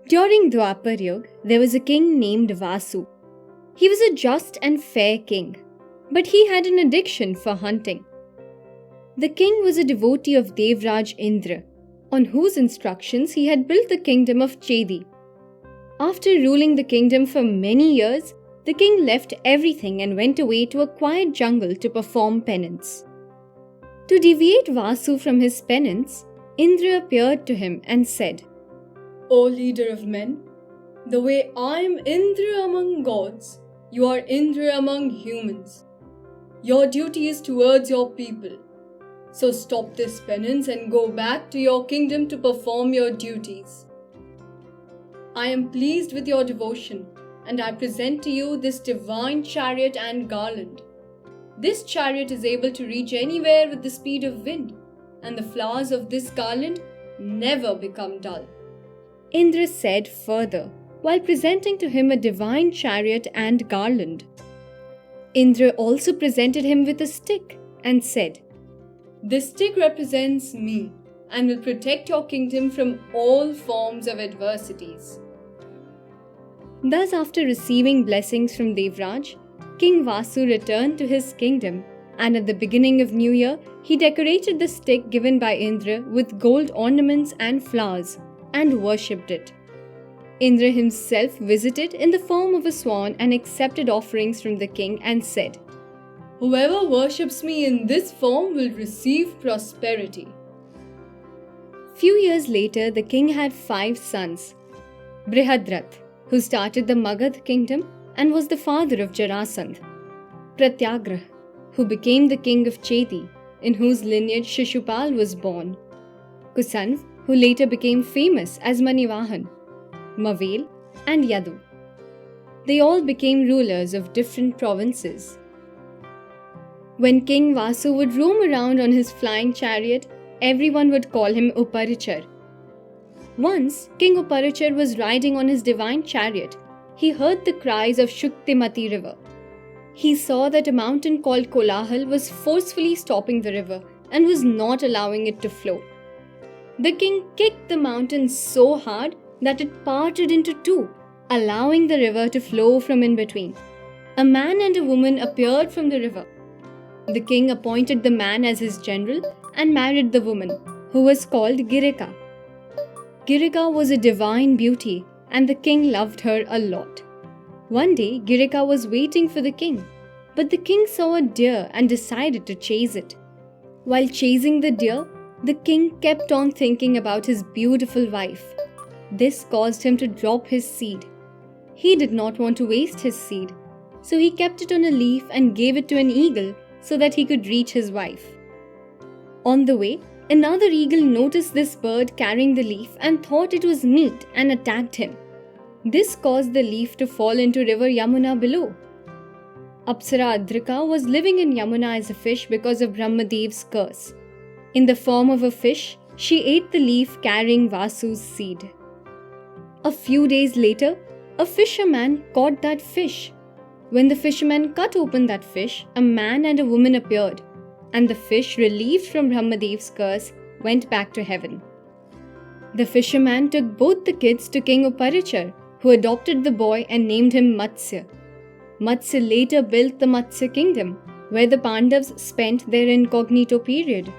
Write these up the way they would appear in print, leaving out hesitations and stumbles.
During Dwapar Yuga, there was a king named Vasu. He was a just and fair king, but he had an addiction for hunting. The king was a devotee of Devraj Indra, on whose instructions he had built the kingdom of Chedi. After ruling the kingdom for many years, the king left everything and went away to a quiet jungle to perform penance. To deviate Vasu from his penance, Indra appeared to him and said, O leader of men, the way I am Indra among gods, you are Indra among humans. Your duty is towards your people. So stop this penance and go back to your kingdom to perform your duties. I am pleased with your devotion, and I present to you this divine chariot and garland. This chariot is able to reach anywhere with the speed of wind, and the flowers of this garland never become dull. Indra said further, while presenting to him a divine chariot and garland. Indra also presented him with a stick and said, This stick represents me and will protect your kingdom from all forms of adversities. Thus, after receiving blessings from Devraj, King Vasu returned to his kingdom, and at the beginning of New Year, he decorated the stick given by Indra with gold ornaments and flowers, and worshipped it. Indra himself visited in the form of a swan and accepted offerings from the king and said, Whoever worships me in this form will receive prosperity. Few years later, the king had 5 sons. Brihadrath, who started the Magadh kingdom and was the father of Jarasandh. Pratyagrah, who became the king of Chedi, in whose lineage Shishupal was born. Kusanv, who later became famous as Manivahan. Mavel and Yadu. They all became rulers of different provinces. When King Vasu would roam around on his flying chariot, everyone would call him Uparichar. Once, King Uparichar was riding on his divine chariot. He heard the cries of Shuktimati river. He saw that a mountain called Kolahal was forcefully stopping the river and was not allowing it to flow. The king kicked the mountain so hard that it parted into 2, allowing the river to flow from in between. A man and a woman appeared from the river. The king appointed the man as his general and married the woman, who was called Girika. Girika was a divine beauty, and the king loved her a lot. One day, Girika was waiting for the king, but the king saw a deer and decided to chase it. While chasing the deer, the king kept on thinking about his beautiful wife. This caused him to drop his seed. He did not want to waste his seed, so he kept it on a leaf and gave it to an eagle so that he could reach his wife. On the way, another eagle noticed this bird carrying the leaf and thought it was meat and attacked him. This caused the leaf to fall into river Yamuna below. Apsara Adrika was living in Yamuna as a fish because of Brahmadev's curse. In the form of a fish, she ate the leaf carrying Vasu's seed. A few days later, a fisherman caught that fish. When the fisherman cut open that fish, a man and a woman appeared, and the fish, relieved from Brahmadev's curse, went back to heaven. The fisherman took both the kids to King Uparichar, who adopted the boy and named him Matsya. Matsya later built the Matsya kingdom, where the Pandavas spent their incognito period.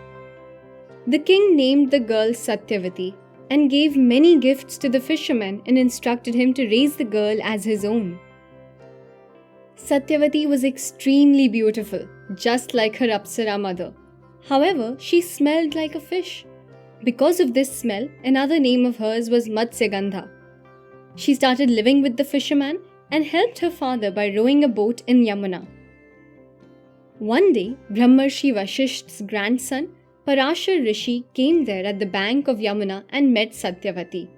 The king named the girl Satyavati and gave many gifts to the fisherman and instructed him to raise the girl as his own. Satyavati was extremely beautiful, just like her Apsara mother. However, she smelled like a fish. Because of this smell, another name of hers was Matsyagandha. She started living with the fisherman and helped her father by rowing a boat in Yamuna. One day, Brahmarshi Vasishtha's grandson, Parashar Rishi, came there at the bank of Yamuna and met Satyavati.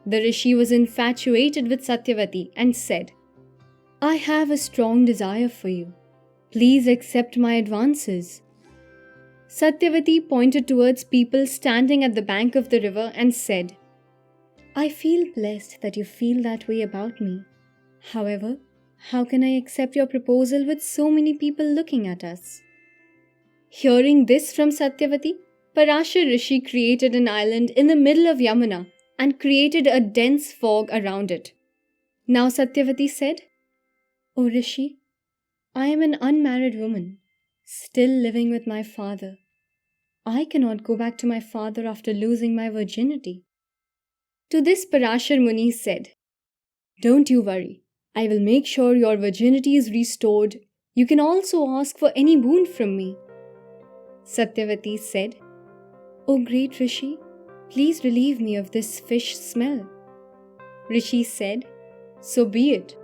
The Rishi was infatuated with Satyavati and said, I have a strong desire for you. Please accept my advances. Satyavati pointed towards people standing at the bank of the river and said, I feel blessed that you feel that way about me. However, how can I accept your proposal with so many people looking at us? Hearing this from Satyavati, Parashar Rishi created an island in the middle of Yamuna and created a dense fog around it. Now Satyavati said, "O Rishi, I am an unmarried woman, still living with my father. I cannot go back to my father after losing my virginity." To this Parashar Muni said, "Don't you worry. I will make sure your virginity is restored. You can also ask for any boon from me." Satyavati said, "O great Rishi, please relieve me of this fish smell." Rishi said, "So be it."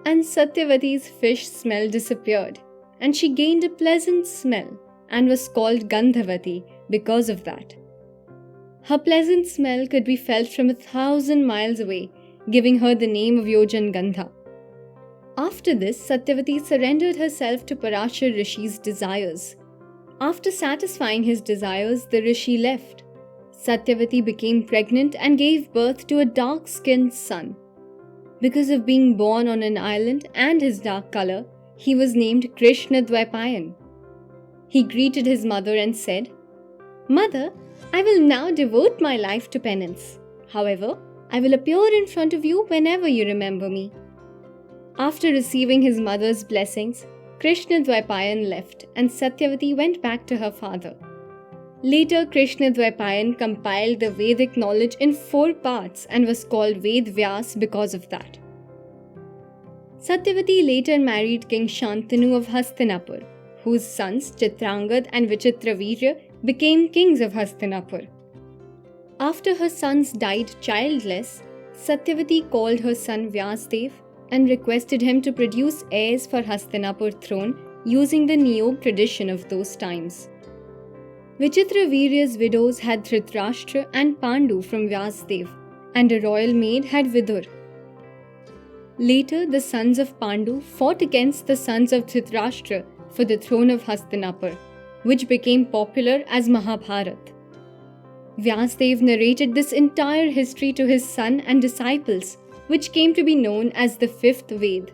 And Satyavati's fish smell disappeared, and she gained a pleasant smell and was called Gandhavati because of that. Her pleasant smell could be felt from 1,000 miles away, giving her the name of Yojan Gandha. After this, Satyavati surrendered herself to Parashar Rishi's desires. After satisfying his desires, the Rishi left. Satyavati became pregnant and gave birth to a dark-skinned son. Because of being born on an island and his dark color, he was named Krishna Dvaipayan. He greeted his mother and said, "Mother, I will now devote my life to penance. However, I will appear in front of you whenever you remember me." After receiving his mother's blessings, Krishna Dvaipayan left and Satyavati went back to her father. Later, Krishna Dvaipayan compiled the Vedic knowledge in 4 parts and was called Ved Vyas because of that. Satyavati later married King Shantanu of Hastinapur, whose sons Chitrangad and Vichitravirya became kings of Hastinapur. After her sons died childless, Satyavati called her son Vyasdev and requested him to produce heirs for Hastinapur throne using the Niyog tradition of those times. Vichitravirya's widows had Dhritarashtra and Pandu from Vyasdev, and a royal maid had Vidur. Later, the sons of Pandu fought against the sons of Dhritarashtra for the throne of Hastinapur, which became popular as Mahabharat. Vyasdev narrated this entire history to his son and disciples, which came to be known as the 5th Ved.